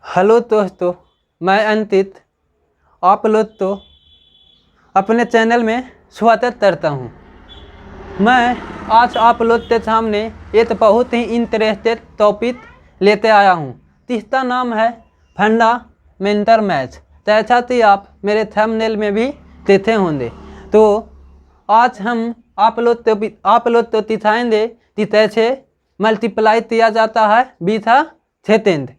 Hello दोस्तों, मैं अंकित आप लोग तो अपने चैनल में स्वागत करता हूँ। मैं आज आप लोग के सामने एक बहुत ही इंटरेस्टेड टॉपिक लेते आया हूँ, जिसका नाम है फंडामेंटल मैथ्स। जैसा कि आप मेरे थंबनेल में भी देखे होंगे, तो आज हम आप लोग तो दिखाएंगे कि कैसे मल्टीप्लाई किया जाता है बीथा सेकेंड।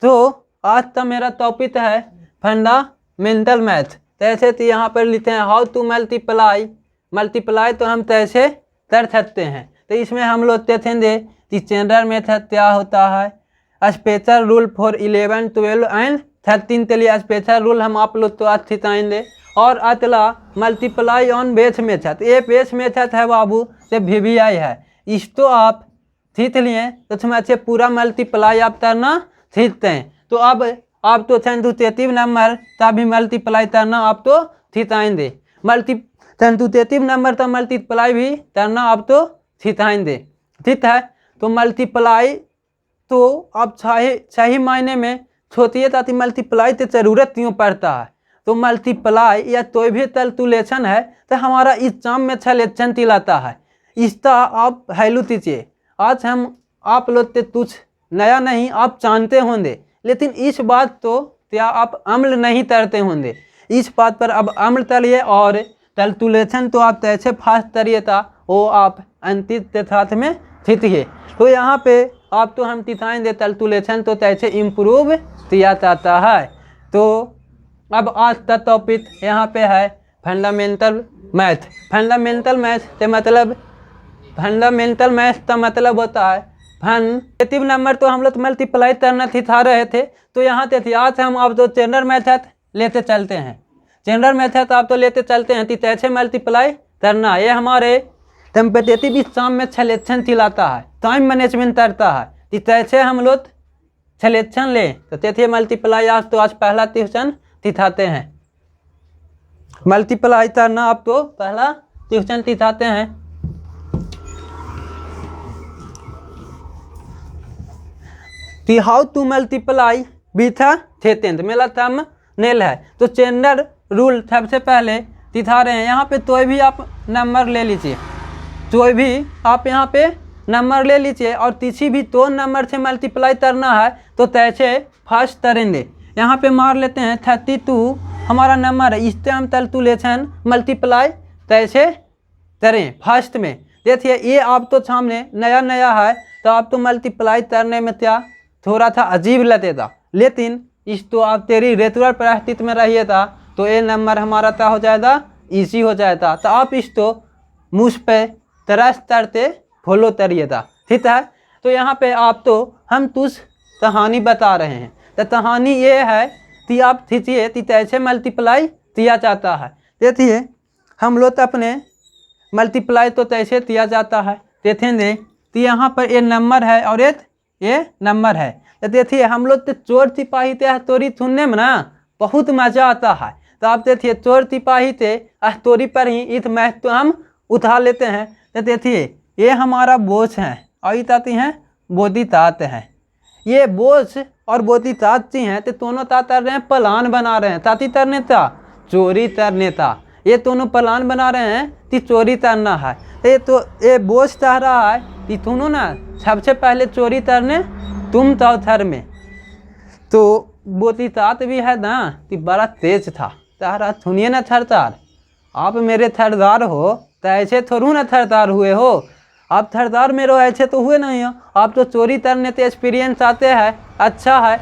तो आज का मेरा टॉपिक है फंडामेंटल मैथ। जैसे कि यहाँ पर लिखते हैं हाउ टू मल्टीप्लाई तो हम कैसे कर सकते हैं। तो इसमें हम लोग देखेंगे कि जनरल मेथड क्या होता है, स्पेशल रूल फॉर 11, 12 एंड 13 के लिए स्पेशल रूल हम आप लोग तो आज सिखाएंगे। और अगला मल्टीप्लाई ऑन बेस मेथड, ये बेस मेथड है बाबू, ये VBI है। इसको आप सीख लिए तो उसमें से पूरा मल्टीप्लाई आप करना सीखते हैं। तो अब आप तो सेंटूटेटिव नंबर का भी मल्टीप्लाई करना आप तो सिखाएंगे, सेंटूटेटिव नंबर का मल्टीप्लाई भी करना आप तो सिखाएंगे, ठीक है। तो मल्टीप्लाई तो आप सही मायने में सोचिए ताकि मल्टीप्लाई की ज़रूरत क्यों पड़ता है। तो मल्टीप्लाई या कोई भी कैलकुलेशन है तो हमारा एग्जाम में सिलेक्शन दिलाता है, इसका आप वैल्यू दीजिए। आज हम आप लोग के कुछ नया नहीं आप जानते होंगे, लेकिन इस बात तो क्या आप अमल नहीं करते होंगे। इस बात पर अब अमल करिए और कैलकुलेशन तो आप कैसे फास्ट करिए था वो आप अंकित के साथ में सीखिए। तो यहाँ पे आप तो हम सिखाएंगे कैलकुलेशन तो कैसे इम्प्रूव किया जाता है। तो अब आज का टॉपिक यहाँ पे है फंडामेंटल मैथ। फंडामेंटल मैथ का मतलब होता है फंडामेंटल नंबर तो हम लोग मल्टीप्लाई करना सिखा रहे थे। तो यहाँ से आज हम आप तो जनरल मेथड लेते चलते हैं। जनरल मेथड आप तो लेते चलते हैं कि कैसे मल्टीप्लाई करना। ये हमारे कम्पिटिटिव एग्जाम में सिलेक्शन दिलाता है, टाइम मैनेजमेंट करता है कि कैसे हम लोग सिलेक्शन लें। तो देखिए मल्टीप्लाई आज पहला ट्यूशन सिखाते हैं। मल्टीप्लाई करना आप तो पहला ट्यूशन सिखाते हैं। हाउ टू मल्टीप्लाई बीथा सेकेंड मेरा थंबनेल है। तो जनरल रूल सबसे पहले सिखा रहे हैं। यहाँ पे कोई भी आप नंबर ले लीजिए, कोई भी आप यहाँ पे नंबर ले लीजिए और किसी भी दो नंबर से मल्टीप्लाई करना है तो कैसे फर्स्ट करेंगे। यहाँ पे मार लेते हैं 32 हमारा नंबर है, इससे हम कैलकुलेशन मल्टीप्लाई कैसे करें फर्स्ट में। देखिए ये आप तो सामने नया है तो आप तो मल्टीप्लाई करने में क्या थोड़ा सा अजीब लगेगा, लेकिन इस तो आप तेरी रेगुलर परिस्थिति में रहिए था तो ये नंबर हमारा क्या हो जाएगा, इजी हो जाएगा। तो आप इस तो मुझ पे तरस करते फॉलो करिए था, ठीक है। तो यहाँ पे आप तो हम कुछ कहानी बता रहे हैं। तो कहानी ये है कि आप सीखिए कि कैसे मल्टीप्लाई किया जाता है। देखिए हम लोग अपने मल्टीप्लाई तो कैसे किया जाता है देखेंगे कि यहाँ पर ये नंबर है और ये नंबर है। तो देखिए हम लोग तो चोर सिपाही थे स्टोरी सुनने में ना बहुत मज़ा आता है। तो आप देखिए चोर सिपाही थे स्टोरी पर ही इस मैथ तो हम उठा लेते हैं। तो देखिए ये हमारा बोझ है और ये ताती हैं बोधितात हैं। ये बोझ और बोधितात जी हैं तो दोनों ता तर रहे हैं, प्लान बना रहे हैं। ताती तरने था चोरी तरने था, ये दोनों प्लान बना रहे हैं कि चोरी तरना है। ये बोझ चाह रहा है कि दोनों ना सबसे पहले चोरी करने तुम तो थर में। तो बोधितात भी है ना कि बड़ा तेज था, तारा सुनिए ना थरदार, आप मेरे थरदार हो तो ऐसे थोड़ू ना थरदार हुए हो। आप थरदार में रहो ऐसे तो हुए नहीं हो। आप तो चोरी करने का एक्सपीरियंस आते हैं, अच्छा है।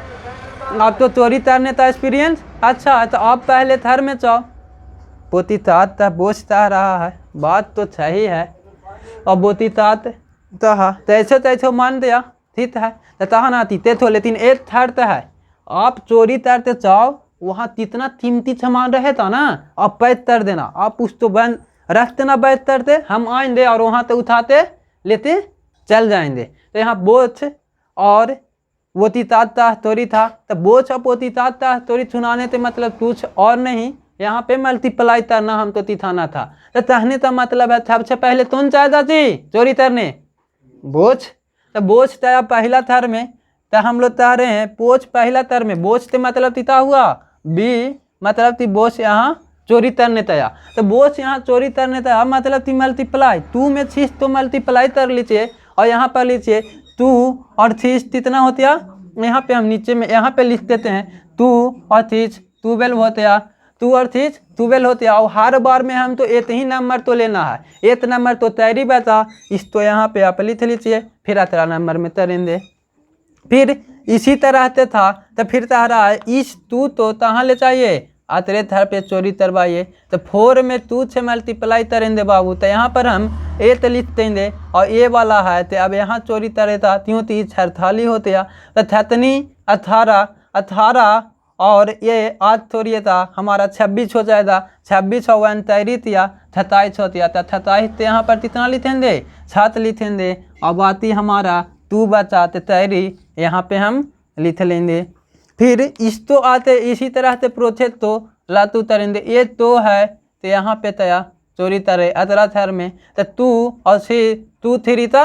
आप तो चोरी करने का एक्सपीरियंस अच्छा है तो आप पहले थर में जाओ। बोधितात का बोझ चाह रहा है, बात तो सही है। और बोधितात तैसे मान दिया, ठीक है। तहा ना तीते थो, लेकिन एक थर्त है आप चोरी तरते जाओ, वहाँ कितना कीमती सामान रहे था ना आप पैक कर देना। आप उस तो बंद रखते ना पैक करते, हम आएंगे और वहाँ तो उठाते लेते चल जाएंगे। तो यहाँ बोझ और बोधितात का स्टोरी था। तो बोझ और बोधितात का स्टोरी सुनाने से मतलब कुछ और नहीं, यहाँ पे मल्टीप्लाई करना हमको तिथाना था। तो कहने का मतलब है सबसे पहले तुम चाहता थी चोरी करने बोझ। तो बोझ था पहला थर में तो हम लोग तह रहे हैं पोच पहला तर में बोझ ते मतलब तिता हुआ, बी मतलब ती बोझ यहाँ चोरी तरने तया, तो बोझ यहाँ चोरी तरने तया मतलब ती मल्टीप्लाई, तू में छीस तो मल्टीप्लाई तर लीजिए और यहाँ पर लीजिए तू और छीस कितना होता है, यहाँ पे हम नीचे में यहाँ पे लिख देते हैं तू और छीस 12 होते हैं, तू और छीस 12 होते हैं। और हर बार में हम तो एक ही नंबर तो लेना है, एक नंबर तो तैरी बता इस तो यहाँ पे आप लिख लीजिए, फिर 18 नंबर में तरेंगे। फिर इसी तरह से था तो फिर तहरा है इस तू तो तहाँ ले चाहिए आतरे थर पे चोरी तरवाइए, तो 4 में तू से मल्टीप्लाई तरेंगे बाबू, तो यहाँ पर हम ए तो लिख देंगे और ए वाला है तो अब यहाँ चोरी तरेता त्यों 30 48 होते हैं, तो 18 और ये आज थोड़ी था हमारा 26 हो जाएगा, 26 और 1 तैरी थिया 27 होती है, तो 27 तो यहाँ पर कितना लिखेंगे 7 लिखेंगे और बाती हमारा तू बचा तो तैरी यहाँ पे हम लिख लेंगे। फिर इस तो आते इसी तरह से प्रोसेस तो लातू तरेंगे, ये तो है तो यहाँ पे तया चोरी तरे अतरा थर में, तो तू और सी तू 3 था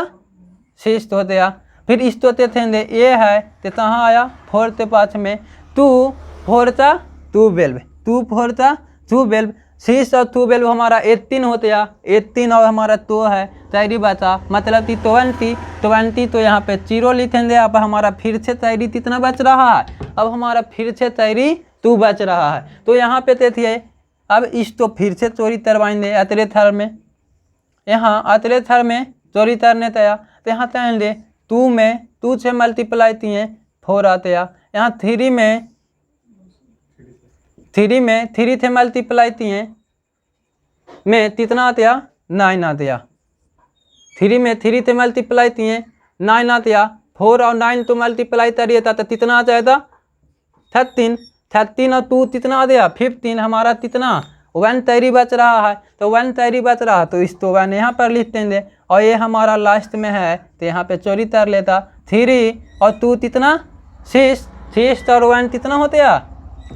6 तो होते। फिर इस तो थे ये है तो कहाँ आया 4 ते 5 में तू 4 था 12, तू 4 था 12, 6 और 12 हमारा 18 होते हैं, 18 और हमारा तो है तैरी बचा मतलब 20 तो यहाँ पे 0 लिखेंगे। अब हमारा फिर से तैरी कितना बच रहा है, अब हमारा फिर से तैरी तू बच रहा है, तो यहाँ पे थे अब इस तो फिर से चोरी तरवाएंगे अतरे थर में, यहाँ अतरे थर में चोरी तरने तया तो यहाँ तैंगे तू में तू से मल्टीप्लाई तिए 4 आते यहाँ 3 में 3 थे मल्टीप्लाई तिए में कितना आते 9 आते 3 में 3 थे मल्टीप्लाई तिए 9 आते 4 और 9 तो मल्टीप्लाई तरिए था तो कितना आ जाएगा 13 और तू कितना आ गया 15, हमारा कितना 1 तैरी बच रहा है, तो 1 तैरी बच रहा है तो इस तो 1 यहाँ पर लिख देंगे और ये हमारा लास्ट में है तो यहाँ पे चोरी तर लेता 3 और तू कितना 6 और 1 कितना होते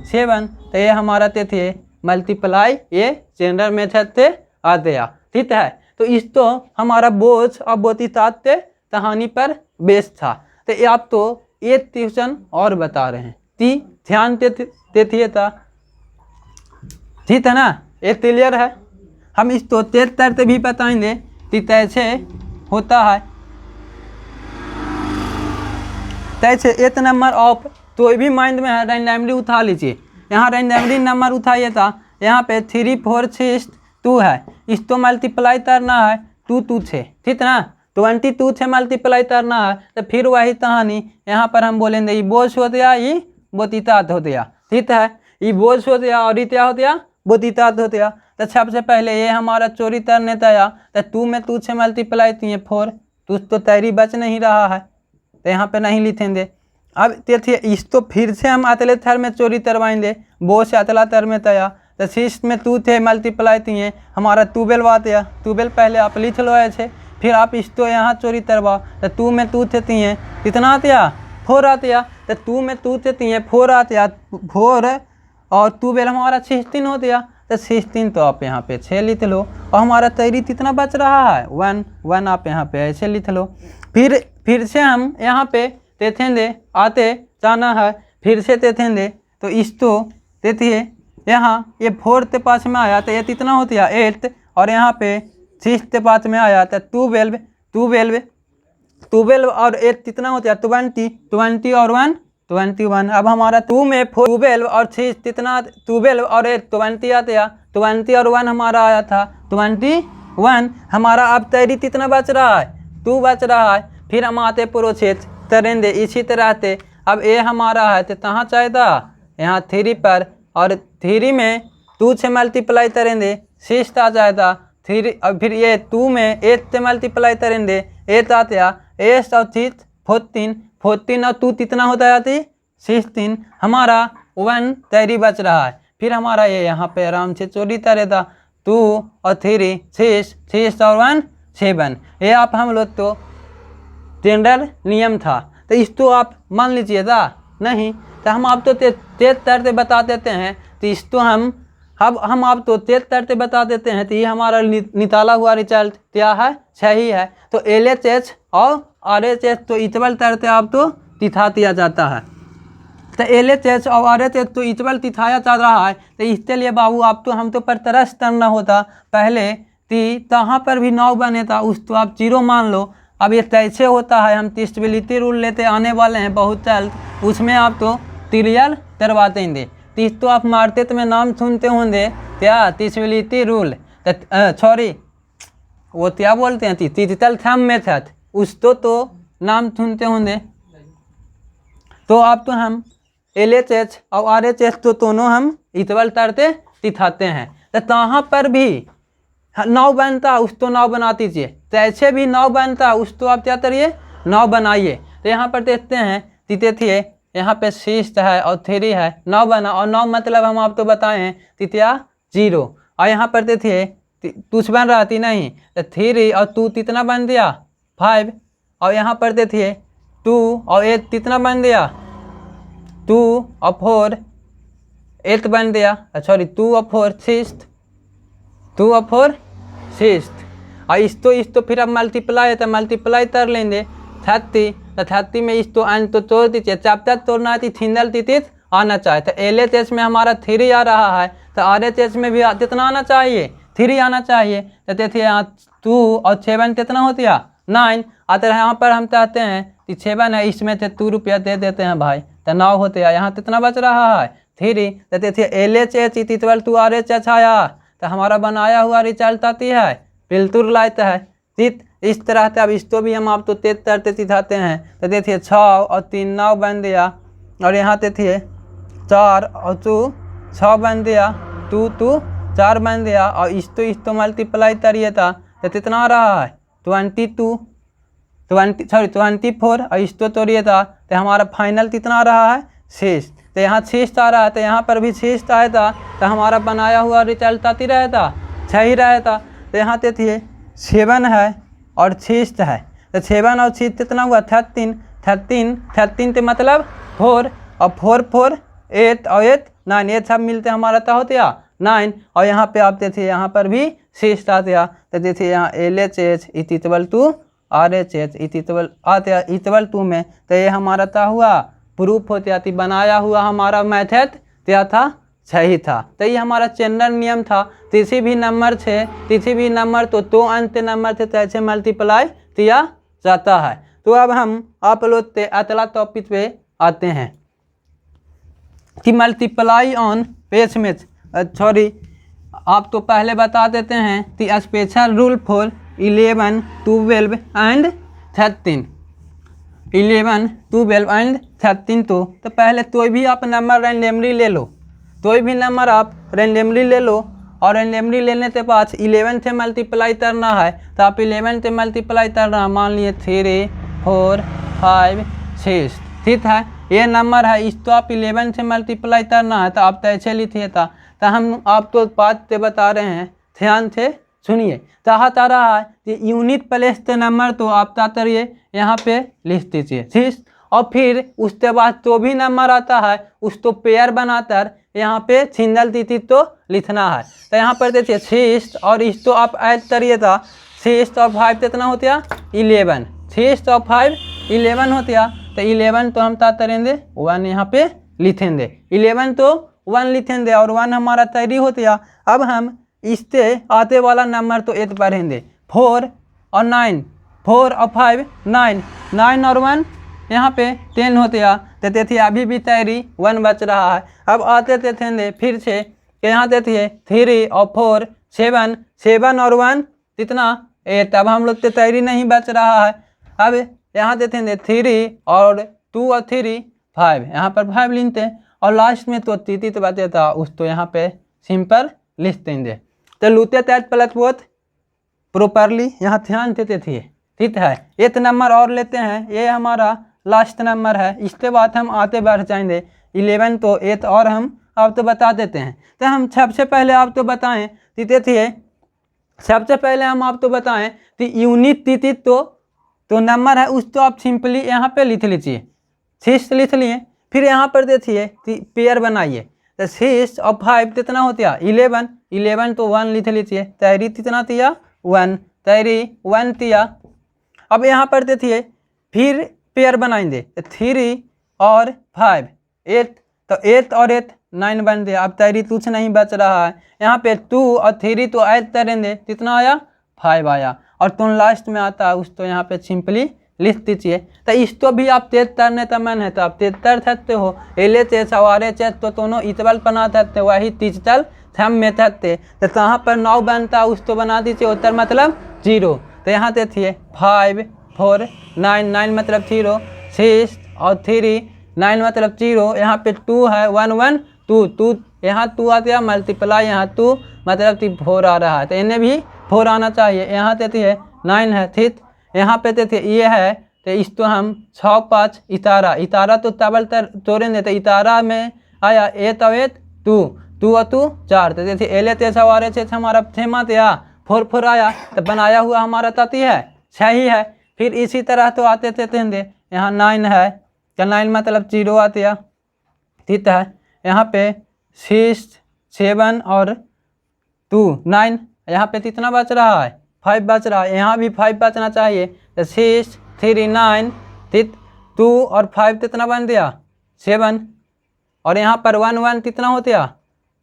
7, तो ये हमारा थे मल्टीप्लाई ये जनरल मेथड से आते हैं, ठीक है। तो इस तो हमारा बोझ और बोतीतात कहानी पर बेस था, तो ये आप तो एक ट्यूशन और बता रहे हैं ती ध्यान देती था, ठीक है ना, ये क्लियर है। हम इस तो तेज तरते भी बताएंगे कि कैसे होता है, कैसे एक नंबर ऑफ तो भी माइंड में है रैंडमली उठा लीजिए, यहाँ रैंडमली नंबर उठाइए था, यहाँ पे 3 4 6 2 है, इस तो मल्टीप्लाई करना है 2 से, ठीक ना, 22 से मल्टीप्लाई करना है, तो फिर वही कहानी यहाँ पर हम बोलेंगे ये बोझ हो गया ये बोतीतात हो गया, ठीक है, ये बोझ हो गया और ये क्या हो गया बोतीतात हो गया। तो सबसे पहले ये हमारा चोरी तरने तया तो 2 में 2 से मल्टीप्लाई तिए 4, तो तैरी बच नहीं रहा है तो यहाँ पे नहीं लिखेंगे। अब देखिए इस तो फिर से हम अतले थर में चोरी तरवाएंगे, बोझ से अतला तर में तया तो 6 में 2 थे मल्टीप्लाई तिए हमारा 12 आते 12 पहले आप लिख लो ऐसे, फिर आप इस तो यहाँ चोरी तरवा तो 2 में 2 थे तिए कितना आते 4 आते तो 2 में 2 थे तिए 4 आते 4 और 12 हमारा 16 होते तो 16 तो आप यहाँ पे 6 लिख लो और हमारा तैरी कितना बच रहा है 1 आप यहाँ पे ऐसे लिख लो। फिर से हम यहाँ पे तेथेंगे आते जाना है, फिर से तेथेंगे तो इस तो देखिए यहाँ ये 4 के पास में आया तो ये कितना होती है 8 और यहाँ पे 6 के पास में आया तो 12 और 8 कितना होता है 20 और 1 21। अब हमारा 2 में 12 और 6 कितना 12 और 8 20 आते हैं, 20 और 1 हमारा आया था 21, हमारा अब तैरी कितना बच रहा है 2 बच रहा है। फिर हम आते प्रोसेस तरेंगे इसी तरह से, अब ये हमारा है तो कहाँ चाहिए यहाँ 3 पर और 3 में 2 से मल्टीप्लाई करेंगे 6 आ जाएगा 3 और फिर ये 2 में 8 से मल्टीप्लाई करेंगे 8 आते 8 और 6 14 और 2 कितना होता है 16, हमारा 1 तैरी बच रहा है। फिर हमारा ये यहाँ पे आराम से चोरी तरेगा 2 और 3 6 और 1 7, ये आप हम लोग तो जनरल नियम था तो इस तो आप मान लीजिए था नहीं, तो हम आप तो तेज तरते बता देते हैं तो इस तो हम आप तो तेज तरते बता देते हैं तो ये हमारा निकाला हुआ रिजल्ट क्या है सही है। तो LHS और RHS तो इतवल तरते आप तो तिथा दिया जाता है। तो LHH और RHH तो इतवल तिथाया जा रहा है। तो इसके लिए बाबू आप तो हम तो पर तरस करना होता पहले ती तहाँ पर भी 9 बने था, उस तो आप 0 मान लो। अब ये कैसे होता है, हम टेस्टेबिलिटी रूल लेते आने वाले हैं बहुत जल्द, उसमें आप तो क्लियर करवा देंगे। तीस तो आप मारते तो मैं नाम सुनते होंगे क्या, टेस्टेबिलिटी रूल, सॉरी वो क्या बोलते हैं डिजिटल थंब मेथड, उस तो नाम सुनते होंगे। तो आप तो हम LHH और RHH तो दोनों हम इतवल तरते दिखाते हैं। तो तहाँ पर भी 9 बनता, उस तो 9 बना दीजिए। तो ऐसे भी 9 बनता, उस तो आप क्या करिए 9 बनाइए। तो यहाँ पर देखते हैं तीते थे, यहाँ पे 6 है और 3 है, 9 बना। और 9 मतलब हम आप तो बताए हैं तितिया 0, और यहाँ पर थे कुछ बन रहा थी नहीं, तो 3 और 2 कितना बन दिया 5, और यहाँ पर थे 2 और 8 कितना बन दिया 2 और 4 8 बन दिया, सॉरी 2 और 4 6, 2 और 4 6। और इस तो फिर अब मल्टीप्लाई है तो मल्टीप्लाई कर लेंगे 30, तो 30 में इस तो अंत तो तोड़ दीजिए, जब तक तोड़ना है थिंदल तिथित आना चाहिए। तो LHH में हमारा 3 आ रहा है, तो RHH में भी कितना आना चाहिए 3 आना चाहिए। तो देखिए यहाँ 2 और 7 कितना होती है 9, अतः यहाँ पर हम चाहते हैं कि 7 है, इसमें से 2 रुपया दे देते हैं भाई, तो 9 होते हैं। यहाँ कितना बच रहा है 3। तो देखिए LHH इक्वल टू RHH आया, तो हमारा बनाया हुआ रिजल्ट आती है बिल्कुल लाइट है। इस तरह से अब इसको भी हम आप तो तेज करते सिखाते हैं। तो देखिए 6 और 3 9 बन दिया, और यहाँ देखिए 4 और 2 6 बन दिया, 2 2 4 बन दिया, और इस तो मल्टीप्लाई करिए था तो कितना आ रहा है 24, और इस तो तोड़िए था तो हमारा फाइनल कितना आ रहा है 6। तो यहाँ 6 आ रहा है, तो यहाँ पर भी 6 आया था, तो हमारा बनाया हुआ रिजल्ट आती रहता 6 ही रहता। तो यहाँ देखिए 7 है और 6 है, तो 7 और 6 कितना हुआ 13 तो मतलब 4 और 4 4 8 और 8 9, ये सब मिलते हमारा तो होते 9। और यहाँ पे आप देखिए यहाँ पर भी 6 आते हैं। तो देखिए यहाँ LHH equal to RHH equal to में, तो ये हमारा था हुआ प्रूफ होते आती, बनाया हुआ हमारा मेथड क्या था सही था। तो ये हमारा चैनल नियम था, किसी भी नंबर से किसी भी नंबर तो अंत नंबर से ऐसे मल्टीप्लाई किया जाता है। तो अब हम आप लोग अगला टॉपिक पे आते हैं कि मल्टीप्लाई ऑन पेज में, सॉरी आप तो पहले बता देते हैं कि special rule for 11 12 and 13, 11 12 and 13। तो पहले कोई भी आप नंबर रैंडमली ले लो, कोई भी नंबर आप रैंडमली ले लो, और रैंडमली लेने के बाद 11 से मल्टीप्लाई करना है। तो आप 11 से मल्टीप्लाई करना है, मान लिए 3 4 5 6, ठीक है ये नंबर है, इसको आप 11 से मल्टीप्लाई करना है। तो आप तो ऐसे लिखिए था, तो हम आप तो बात से बता रहे हैं, ध्यान से सुनिए। कहा जा रहा है कि यूनिट प्लेस के नंबर तो आप क्या करिए यहाँ पे लिख दीजिए, ठीक। और फिर उसके बाद जो भी नंबर आता है उसको पेयर बनाकर यहाँ पे सिंगल डिजिट तो लिखना है। तो यहाँ पर देखिए 6 और इस तो आप ऐड करिए था, 6 और 5 कितना होता है 11, 6 और 5 11 होता है। तो 11 तो हम क्या करेंगे 1 यहाँ पे लिखेंगे, 11 तो 1 लिखेंगे, और 1 हमारा तैयारी होती है। अब हम इससे आते वाला नंबर तो 8 पढ़ेंगे, 4 और 9, 4 और 5 9, 9 और 1 यहाँ पे 10 होते हैं। तो देखिए अभी भी तैयारी 1 बच रहा है। अब आते थे फिर से कि यहाँ देखिए 3 और 4 7, 7 और 1 कितना 8, अब हम लोग तो तैयारी नहीं बच रहा है। अब यहाँ देखेंगे 3 और 2 और 3 5, यहाँ पर 5 लिखते हैं, और लास्ट में तो तीती तो बचे था उस तो यहाँ पे सिंपल लिख देंगे। तो लूते तैत प्लस बोथ प्रॉपरली यहाँ ध्यान देते थे, ठीक है। एक नंबर और लेते हैं, ये हमारा लास्ट नंबर है, इसके बाद हम आते बढ़ जाएंगे 11 तो 8 और हम आप तो बता देते हैं। तो हम सबसे पहले आप तो बताएं तीते थे, सबसे पहले हम आप तो बताएं कि यूनिट तीती तो नंबर है उस तो आप सिंपली यहाँ पे लिख लीजिए, 6 लिख लिए। फिर यहाँ पर देखिए पेयर बनाइए, तो 6 और 5 कितना होता है 11, 11 तो 1 लिख लीजिए, तैयारी कितना दिया 1, तैयारी 1 दिया। अब यहाँ पर देखिए फिर पेयर बनाएंगे, 3 और 5 8, तो 8 और 8 9 बन गया। अब तैरी कुछ नहीं बच रहा है, यहाँ पे 2 और 3 तो ऐड करेंगे, कितना आया 5 आया, और तुम लास्ट में आता है उस तो यहाँ पे सिंपली लिख दीजिए। तो इसको भी आप तेज करने का मन है तो आप तेज कर सकते हो, एले तेज सवारे चेज तो दोनों इतवल बना सकते, वही डिजिटल थम में थे। तो कहाँ पर 9 बनता है उस तो बना दीजिए, उत्तर मतलब 0। तो यहाँ देखिए 5 4 9 9 मतलब 0, 6 और 3 9 मतलब 0, यहाँ पे 2 है 1 1 2 2, यहाँ 2 आ गया मल्टीप्लाई, यहाँ 2 मतलब 4 आ रहा है, तो इन्हें भी 4 आना चाहिए। यहाँ देखिए 9 है, ठीक, यहाँ पे देखिए ये है, तो इसको हम 6 5 इतारा, इतारा तो तबल तोड़ेंगे, तो इतारा में आया 8 और 8 2 2 और 2 4, तो देखिए एले ते सवारे से हमारा छेमा या 4 4 आया, तो बनाया हुआ हमारा ताती है 6 ही है। फिर इसी तरह तो आते थे यहाँ 9 है, तो 9 मतलब 0 आते हैं, ठीक है। यहाँ पे 6 7 और 2 9, यहाँ पे कितना बच रहा है 5 बच रहा है, यहाँ भी 5 बचना चाहिए, तो 6 3 9 ठीक, 2 और 5 कितना बन गया 7, और यहाँ पर 1 1 कितना होता है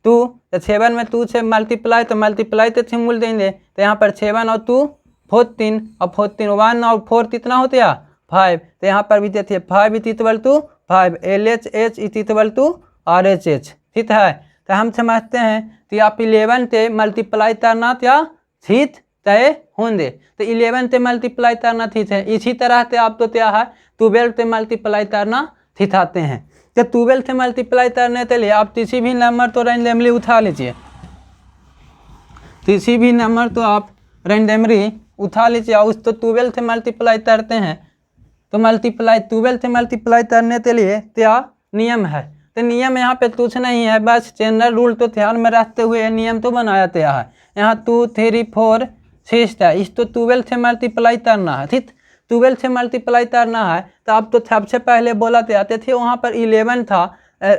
2, तो 7 में 2 से मल्टीप्लाई, तो मल्टीप्लाई तो सिम्बल देंगे, तो यहाँ पर 7 और 2 14 और 14 1 और 4 कितना होते हैं 5, तो यहाँ पर भी देखिए 5 equal to 5 LHH equal to RHH, ठीक है। तो हम समझते हैं कि आप 11 से मल्टीप्लाई करना क्या ठीक तय होंगे, तो 11 से मल्टीप्लाई करना ठीक है। इसी तरह से आप तो क्या है 12 से मल्टीप्लाई करना सिखाते हैं। तो 12 से मल्टीप्लाई करने के लिए आप किसी भी नंबर तो रैंडमली उठा लीजिए, किसी भी नंबर तो आप रैंडमली उठा लीजिए और उसको 12 से मल्टीप्लाई करते हैं, तो मल्टीप्लाई 12 से मल्टीप्लाई करने के लिए क्या नियम है, तो नियम यहाँ पे कुछ नहीं है, बस जनरल रूल तो ध्यान में रखते हुए नियम तो बनाया गया है। यहाँ 2 3 4 6 है, इसको 12 से मल्टीप्लाई करना है, ठीक, 12 से मल्टीप्लाई करना है। तो आप तो सबसे पहले बोला आते थे वहाँ पर 11 था,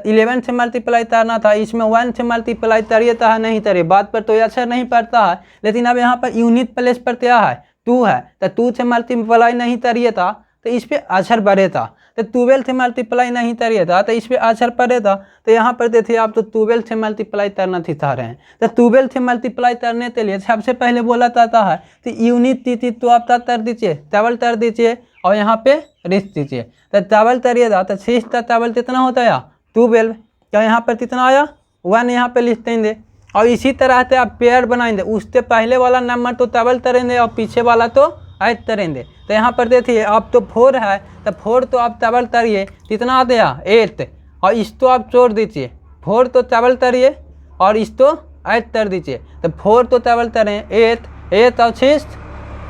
11 से मल्टीप्लाई करना था, इसमें 1 से मल्टीप्लाई करिए है नहीं करिए, बात पर तो असर नहीं पड़ता है, लेकिन अब यहाँ पर यूनिट प्लेस पर क्या है 2 है, तो 2 से मल्टीप्लाई नहीं करिए था तो इस पर असर बढ़े था, तो 12 से मल्टीप्लाई नहीं करिए था तो इस पर असर पड़े था। तो यहाँ पर देखिए आप तो 12 से मल्टीप्लाई करना सिखा रहे हैं, तो 12 से मल्टीप्लाई करने के लिए सबसे पहले बोला जाता है तो यूनिट तिथि तो आप कर दीजिए, डबल कर दीजिए और यहाँ पे रिश्त दीजिए, तो डबल करिएगा तो 6 का डबल कितना होता है 12, क्या यहाँ पर कितना आया 1 यहाँ पे लिख देंगे, और इसी तरह से आप पेयर बनाएंगे, उससे पहले वाला नंबर तो डबल करेंगे और पीछे वाला तो ऐड करेंगे। तो यहाँ पर देखिए आप तो 4 है, तो 4 तो आप डबल करिए, कितना आ गया 8, और इस तो आप छोड़ दीजिए, 4 तो डबल करिए और इस तो ऐड कर दीजिए, तो 4 तो डबल करें 8 8 और 6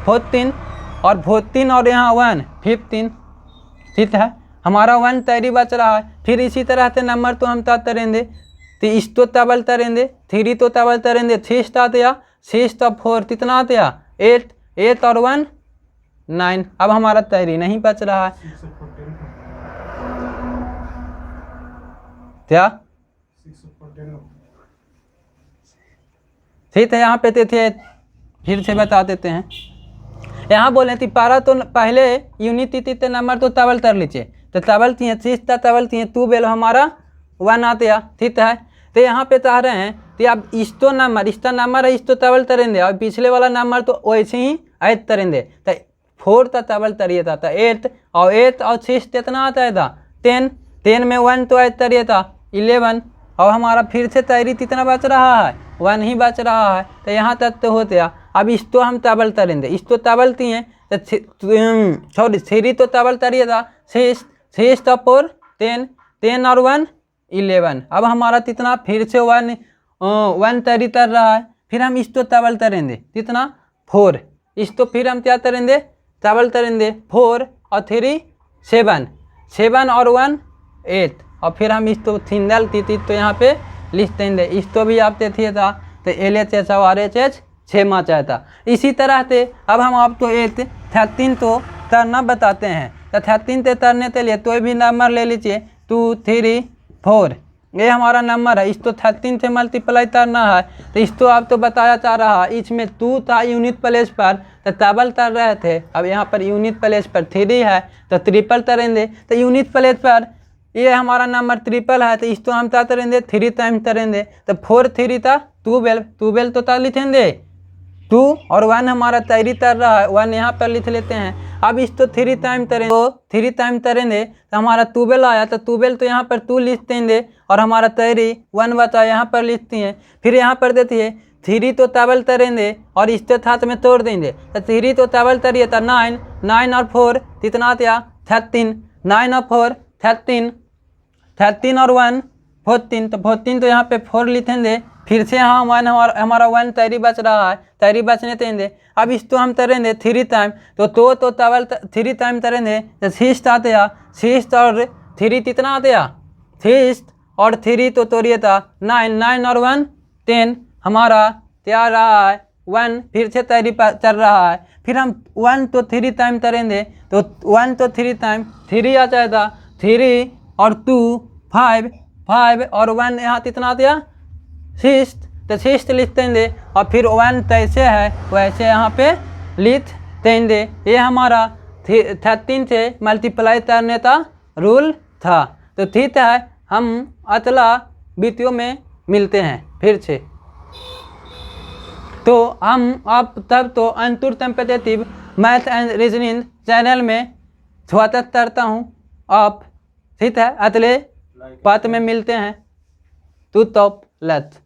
14 और 14 और यहाँ 1 15, ठीक है, हमारा 1 तैरी बच रहा है। फिर इसी तरह से नंबर तो हम तब करेंगे, तो इस तो डबल करेंगे, 3 तो डबल करेंगे 6 आते या 6 तो 4 कितना आते या 8 8 और 1 9, अब हमारा तैरी नहीं बच रहा है, क्या ठीक है। यहाँ पे थे फिर से बता देते हैं, यहाँ बोले थी पारा तो पहले यूनिट तिथि नंबर तो तबल कर लीजिए, तो तबल थी 6 तबल थी 2 बेल हमारा 1 आते हैं, ठीक है। तो यहाँ पे चाह रहे हैं कि आप इसको नंबर इसका नंबर है इसको तबल करेंगे और पिछले वाला नंबर तो वैसे ही ऐड करेंगे, तो 4 का तबल तरिए था 8 और 8 और 6 कितना आता है था 10, 10 में 1 तो ऐड करिए था 11, और हमारा फिर से तैरी कितना बच रहा है 1 ही बच रहा है, तो यहाँ तक तो होते हैं। अब इसको हम तबल करेंगे, इसको तबल दिए तो सॉरी 3 तो तबल तरिए था 6 तो 4 10 10 और 1 11, अब हमारा कितना फिर से 1 तैरी तर रहा है, फिर हम इसको तबल करेंगे कितना 4, इसको फिर हम क्या करेंगे डबल करेंगे 4 और 3 7 7 और 1 8, और फिर हम इसको सिंगल तिथि तो यहाँ पे लिख देंगे, इसको भी आप देखिए था तो LHH और RHH 6 माह चाहता। इसी तरह से अब हम आपको 13 तो करना बताते हैं, तो 13 से करने के लिए कोई भी नंबर ले लीजिए 2 3 4, ये हमारा नंबर है, इसको 13 से मल्टीप्लाई करना है। तो इसको आप तो बताया जा रहा है, इसमें 2 था यूनिट प्लेस पर तो डबल कर रहे थे। अब यहाँ पर यूनिट प्लेस पर 3 है तो ट्रिपल करेंगे। तो यूनिट प्लेस पर ये हमारा नंबर ट्रिपल है तो इसको हम क्या करेंगे 3 टाइम करेंगे। तो 4 3 था 12 तो क्या लिखेंगे 2 और 1 हमारा तैयारी कर रहा है, 1 यहाँ पर लिख लेते हैं। अब इसको 3 टाइम करेंगे तो 3 टाइम करेंगे तो हमारा 12 आया तो 12 तो यहाँ पर 2 लिख देंगे और हमारा तैयारी 1 बचा यहाँ पर लिखती हैं। फिर यहाँ पर देती है 3 तो डबल करेंगे और इसके साथ में तोड़ देंगे। तो 3 तो डबल करिए तो 9 9 और 4 कितना आया 13, 9 और 4 13, 13 और 1 14 तो 14 तो यहाँ पे 4 लिखेंगे। फिर से यहाँ 1 हमारा 1 तैयारी बच रहा है, तैयारी बचने देंगे। अब इसको हम तरेंगे 3 टाइम तो डबल 3 टाइम तरेंगे तो 6 आते हैं, 6 और 3 कितना आते हैं 6 और 3 तो तोड़िए था 9 9 और 1 10 हमारा तैयार रहा है 1। फिर से तैयारी चल रहा है। फिर हम 1 तो 3 टाइम तरेंगे तो 1 तो 3 टाइम 3 आ जाएगा 3 और 2 5 5 और 1 यहाँ कितना आते 6 तो 6 लिख देंगे और फिर 1 कैसे है वैसे यहाँ पे लिख देंगे। ये हमारा 13 से मल्टीप्लाई करने का रूल था। तो ठीक है, हम अगला वीडियो में मिलते हैं फिर से। तो हम अब तब तो अंतुर competitive math and reasoning channel में स्वागत करता हूँ आप। ठीक है, अगले बात में मिलते हैं। To top late.